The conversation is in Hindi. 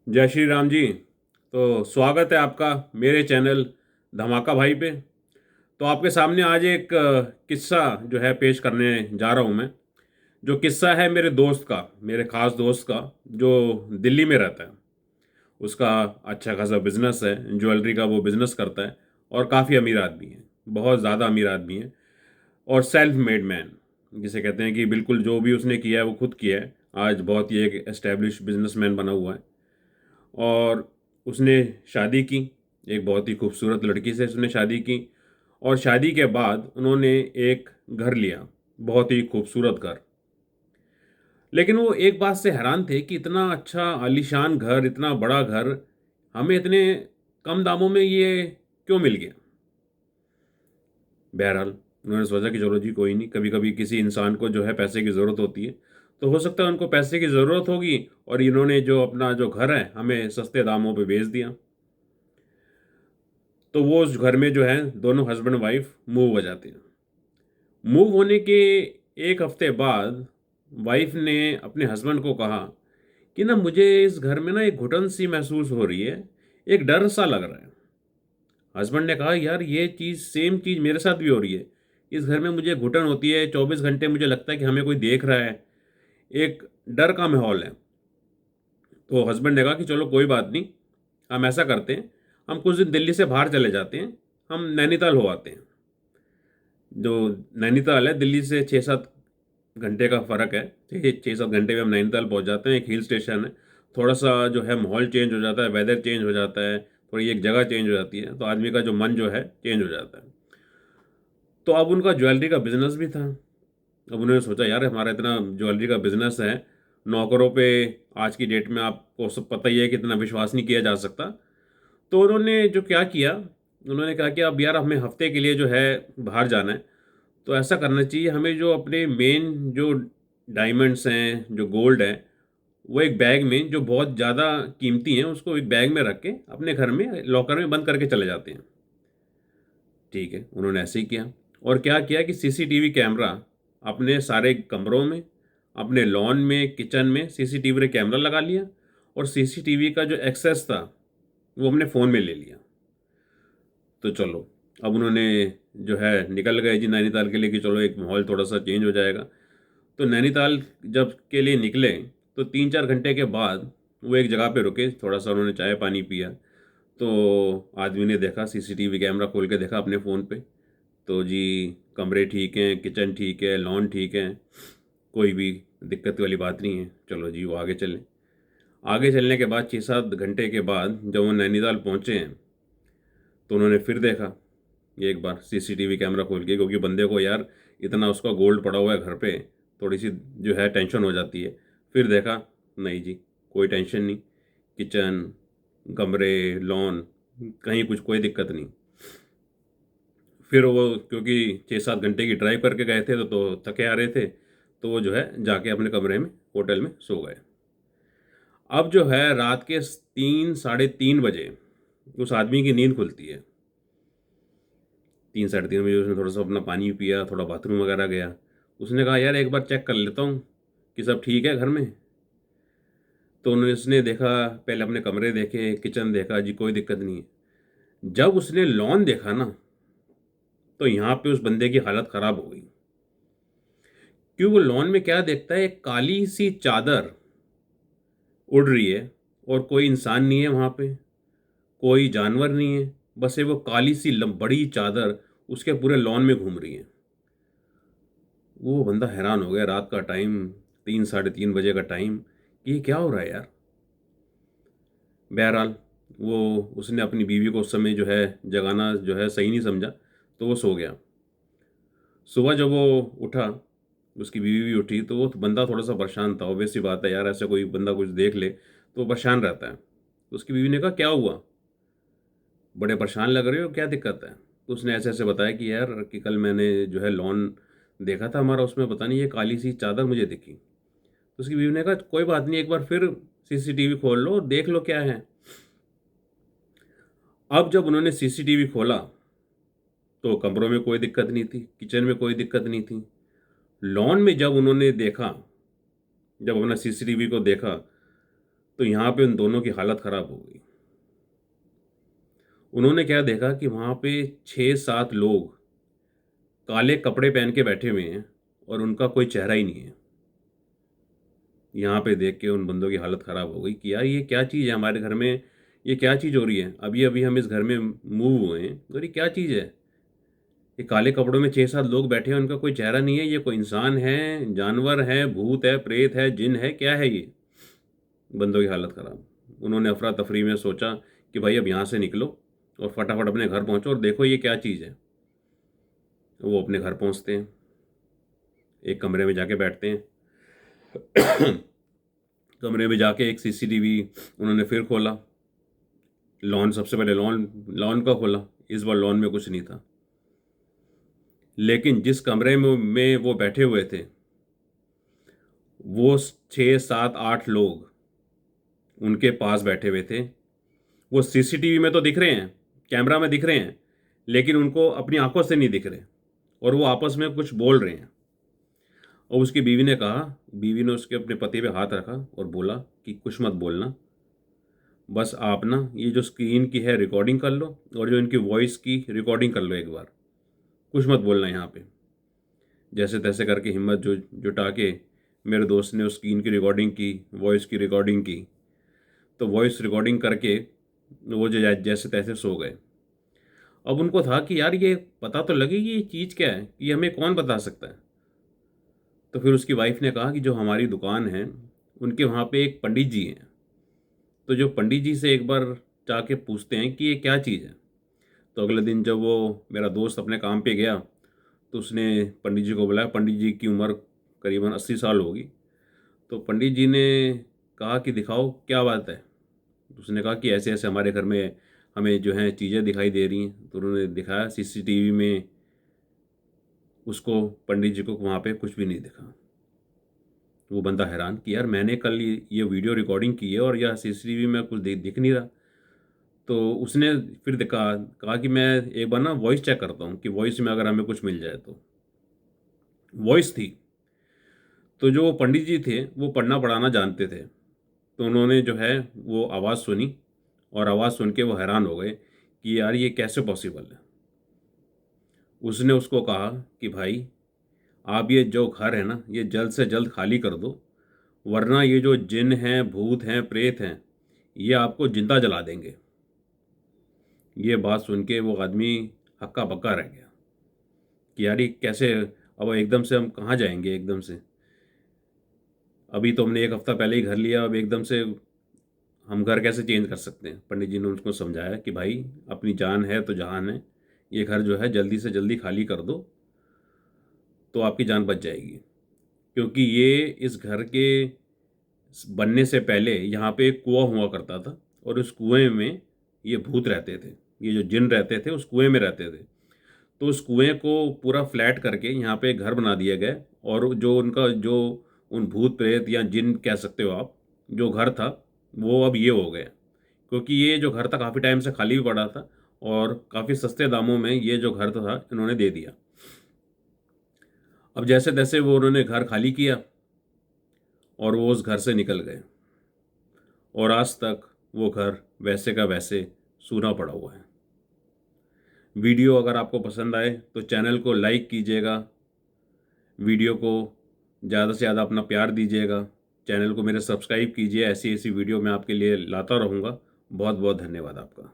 जय श्री राम जी। तो स्वागत है आपका मेरे चैनल धमाका भाई पे। तो आपके सामने आज एक किस्सा जो है पेश करने जा रहा हूँ मैं। जो किस्सा है मेरे दोस्त का, मेरे खास दोस्त का, जो दिल्ली में रहता है। उसका अच्छा खासा बिजनेस है, ज्वेलरी का वो बिजनेस करता है और काफ़ी अमीर आदमी है, बहुत ज़्यादा अमीर आदमी है। और सेल्फ मेड मैन जिसे कहते हैं कि बिल्कुल जो भी उसने किया है वो खुद किया है। आज बहुत ही एक एस्टेब्लिश बिजनेसमैन बना हुआ है। और उसने शादी की, एक बहुत ही खूबसूरत लड़की से उसने शादी की। और शादी के बाद उन्होंने एक घर लिया, बहुत ही खूबसूरत घर। लेकिन वो एक बात से हैरान थे कि इतना अच्छा आलीशान घर, इतना बड़ा घर, हमें इतने कम दामों में ये क्यों मिल गया। बहरहाल उन्होंने सोचा कि चलो जी कोई नहीं, कभी कभी किसी इंसान को जो है पैसे की ज़रूरत होती है, तो हो सकता है उनको पैसे की ज़रूरत होगी और इन्होंने जो अपना जो घर है हमें सस्ते दामों पे बेच दिया। तो वो उस घर में जो है दोनों हस्बैंड वाइफ मूव हो जाते हैं। मूव होने के एक हफ्ते बाद वाइफ ने अपने हस्बैंड को कहा कि ना मुझे इस घर में ना एक घुटन सी महसूस हो रही है, एक डर सा लग रहा है। हस्बैंड ने कहा यार ये चीज़, सेम चीज़ मेरे साथ भी हो रही है। इस घर में मुझे घुटन होती है, 24 घंटे मुझे लगता है कि हमें कोई देख रहा है, एक डर का माहौल है। तो हस्बैंड ने कहा कि चलो कोई बात नहीं, हम ऐसा करते हैं, हम कुछ दिन दिल्ली से बाहर चले जाते हैं, हम नैनीताल हो आते हैं। जो नैनीताल है दिल्ली से 6-7 घंटे का फ़र्क है। 6-7 घंटे में हम नैनीताल पहुंच जाते हैं। एक हिल स्टेशन है, थोड़ा सा जो है माहौल चेंज हो जाता है, वेदर चेंज हो जाता है, थोड़ी एक जगह चेंज हो जाती है, तो आदमी का जो मन जो है चेंज हो जाता है। तो अब उनका ज्वेलरी का बिजनेस भी था। अब उन्होंने सोचा यार हमारा इतना ज्वेलरी का बिजनेस है, नौकरों पे आज की डेट में आपको सब पता ही है कि इतना विश्वास नहीं किया जा सकता। तो उन्होंने जो क्या किया, उन्होंने कहा कि अब यार हमें हफ्ते के लिए जो है बाहर जाना है, तो ऐसा करना चाहिए, हमें जो अपने मेन जो डायमंड्स हैं, जो गोल्ड है, वो एक बैग में, जो बहुत ज़्यादा कीमती हैं, उसको एक बैग में रख के अपने घर में लॉकर में बंद करके चले जाते हैं। ठीक है, उन्होंने ऐसे ही किया। और क्या किया कि सीसीटीवी कैमरा अपने सारे कमरों में, अपने लॉन में, किचन में सीसीटीवी कैमरा लगा लिया। और सीसीटीवी का जो एक्सेस था वो अपने फ़ोन में ले लिया। तो चलो, अब उन्होंने जो है निकल गए जी नैनीताल के लिए कि चलो एक माहौल थोड़ा सा चेंज हो जाएगा। तो नैनीताल जब के लिए निकले, तो 3-4 घंटे के बाद वो एक जगह पे रुके, थोड़ा सा उन्होंने चाय पानी पिया। तो आदमी ने देखा, सीसीटीवी कैमरा खोल के देखा अपने फ़ोन पे, तो जी कमरे ठीक हैं, किचन ठीक है, लॉन ठीक है, कोई भी दिक्कत वाली बात नहीं है। चलो जी वो आगे चले। आगे चलने के बाद 6-7 घंटे के बाद जब वो नैनीताल पहुँचे हैं, तो उन्होंने फिर देखा एक बार सीसीटीवी कैमरा खोल के, क्योंकि बंदे को यार इतना उसका गोल्ड पड़ा हुआ है घर पे, थोड़ी सी जो है टेंशन हो जाती है। फिर देखा, नहीं जी कोई टेंशन नहीं, किचन, कमरे, लॉन, कहीं कुछ कोई दिक्कत नहीं। फिर वो क्योंकि 6-7 घंटे की ड्राइव करके गए थे तो थके आ रहे थे, तो वो जो है जाके अपने कमरे में होटल में सो गए। अब जो है रात के 3-3:30 बजे उस आदमी की नींद खुलती है। 3-3:30 बजे उसने थोड़ा सा अपना पानी पिया, थोड़ा बाथरूम वगैरह गया। उसने कहा यार एक बार चेक कर लेता हूँ कि सब ठीक है घर में। तो उन्होंने उसने देखा, पहले अपने कमरे देखे, किचन देखा, जी कोई दिक्कत नहीं है। जब उसने लॉन देखा ना, तो यहाँ पे उस बंदे की हालत ख़राब हो गई। क्योंकि वो लॉन में क्या देखता है, एक काली सी चादर उड़ रही है और कोई इंसान नहीं है वहाँ पे, कोई जानवर नहीं है, बस ये वो काली सी बड़ी चादर उसके पूरे लॉन में घूम रही है। वो बंदा हैरान हो गया, रात का टाइम, 3-3:30 बजे का टाइम, कि ये क्या हो रहा है यार। बहरहाल वो, उसने अपनी बीवी को उस समय जो है जगाना जो है सही नहीं समझा, तो वो सो गया। सुबह जब वो उठा, उसकी बीवी भी उठी, तो वो बंदा थोड़ा सा परेशान था। ऑब्वियस सी बात है यार, ऐसे कोई बंदा कुछ देख ले तो वो परेशान रहता है। तो उसकी बीवी ने कहा क्या हुआ, बड़े परेशान लग रहे हो, क्या दिक्कत है। तो उसने ऐसे ऐसे बताया कि यार कि कल मैंने जो है लॉन देखा था हमारा, उसमें पता नहीं ये काली सी चादर मुझे दिखी। तो उसकी बीवी ने कहा कोई बात नहीं, एक बार फिर सीसीटीवी खोल लो और देख लो क्या है। अब जब उन्होंने सीसीटीवी खोला, तो कमरों में कोई दिक्कत नहीं थी, किचन में कोई दिक्कत नहीं थी। लॉन में जब उन्होंने देखा, जब अपना सीसीटीवी को देखा, तो यहाँ पे उन दोनों की हालत ख़राब हो गई। उन्होंने क्या देखा कि वहाँ पे 6-7 लोग काले कपड़े पहन के बैठे हुए हैं और उनका कोई चेहरा ही नहीं है। यहाँ पे देख के उन बंदों की हालत ख़राब हो गई कि यार ये क्या चीज़ है हमारे घर में, ये क्या चीज़ हो रही है? अभी अभी हम इस घर में मूव हुए हैं और ये क्या चीज़ है? ये काले कपड़ों में 6-7 लोग बैठे हैं, उनका कोई चेहरा नहीं है। ये कोई इंसान है, जानवर है, भूत है, प्रेत है, जिन है, क्या है ये? बंदों की हालत ख़राब। उन्होंने अफरा तफरी में सोचा कि भाई अब यहाँ से निकलो और फटाफट अपने घर पहुँचो और देखो ये क्या चीज़ है। वो अपने घर पहुँचते हैं, एक कमरे में जाके बैठते हैं। कमरे में जाके एक सीसीटीवी उन्होंने फिर खोला। लॉन, सबसे पहले लॉन लॉन का खोला। इस बार लॉन में कुछ नहीं था, लेकिन जिस कमरे में वो बैठे हुए थे, वो 6-7-8 लोग उनके पास बैठे हुए थे। वो सीसीटीवी में तो दिख रहे हैं, कैमरा में दिख रहे हैं, लेकिन उनको अपनी आंखों से नहीं दिख रहे और वो आपस में कुछ बोल रहे हैं। और उसकी बीवी ने कहा, बीवी ने उसके अपने पति पे हाथ रखा और बोला कि कुछ मत बोलना, बस आप ना ये जो स्क्रीन की है रिकॉर्डिंग कर लो और जो इनकी वॉइस की रिकॉर्डिंग कर लो एक बार, कुछ मत बोलना यहाँ पे। जैसे तैसे करके हिम्मत जो जुटा के मेरे दोस्त ने उस स्क्रीन की रिकॉर्डिंग की, वॉइस की रिकॉर्डिंग की। तो वॉइस रिकॉर्डिंग करके वो जो जैसे तैसे सो गए। अब उनको था कि यार ये पता तो लगे कि ये चीज़ क्या है, ये हमें कौन बता सकता है। तो फिर उसकी वाइफ ने कहा कि जो हमारी दुकान है उनके वहाँ पे एक पंडित जी हैं, तो जो पंडित जी से एक बार जाके पूछते हैं कि ये क्या चीज़ है। तो अगले दिन जब वो मेरा दोस्त अपने काम पे गया तो उसने पंडित जी को बुलाया। पंडित जी की उम्र करीबन 80 साल होगी। तो पंडित जी ने कहा कि दिखाओ क्या बात है। तो उसने कहा कि ऐसे ऐसे हमारे घर में हमें जो है चीज़ें दिखाई दे रही हैं। तो उन्होंने दिखाया सीसीटीवी में उसको, पंडित जी को वहाँ पे कुछ भी नहीं दिखा। वो बंदा हैरान कि यार मैंने कल ये वीडियो रिकॉर्डिंग की है और यह सीसीटीवी में कुछ दिख नहीं रहा। तो उसने फिर कहा कहा कि मैं एक बार ना वॉइस चेक करता हूँ कि वॉइस में अगर हमें कुछ मिल जाए। तो वॉइस थी। तो जो पंडित जी थे वो पढ़ना पढ़ाना जानते थे। तो उन्होंने जो है वो आवाज़ सुनी और आवाज़ सुन के वो हैरान हो गए कि यार ये कैसे पॉसिबल है। उसने उसको कहा कि भाई आप ये जो घर है ना ये जल्द से जल्द खाली कर दो, वरना ये जो जिन हैं, भूत हैं, प्रेत हैं, ये आपको जिंदा जला देंगे। ये बात सुन के वो आदमी हक्का बक्का रह गया कि यार ये कैसे, अब एकदम से हम कहाँ जाएंगे एकदम से। अभी तो हमने एक हफ्ता पहले ही घर लिया, अब एकदम से हम घर कैसे चेंज कर सकते हैं। पंडित जी ने उनको समझाया कि भाई अपनी जान है तो जहान है, ये घर जो है जल्दी से जल्दी खाली कर दो तो आपकी जान बच जाएगी। क्योंकि ये इस घर के बनने से पहले यहाँ पे एक कुआं हुआ करता था और उस कुएं में ये भूत रहते थे, ये जो जिन रहते थे उस कुएं में रहते थे। तो उस कुएं को पूरा फ्लैट करके यहाँ पे एक घर बना दिया गया और जो उनका जो उन भूत प्रेत या जिन कह सकते हो आप, जो घर था वो अब ये हो गया। क्योंकि ये जो घर था काफ़ी टाइम से खाली भी पड़ा था और काफ़ी सस्ते दामों में ये जो घर था इन्होंने दे दिया। अब जैसे तैसे वो उन्होंने घर खाली किया और वो उस घर से निकल गए और आज तक वो घर वैसे का वैसे सूना पड़ा हुआ है। वीडियो अगर आपको पसंद आए तो चैनल को लाइक कीजिएगा, वीडियो को ज़्यादा से ज़्यादा अपना प्यार दीजिएगा, चैनल को मेरे सब्सक्राइब कीजिए। ऐसी ऐसी वीडियो मैं आपके लिए लाता रहूँगा। बहुत बहुत धन्यवाद आपका।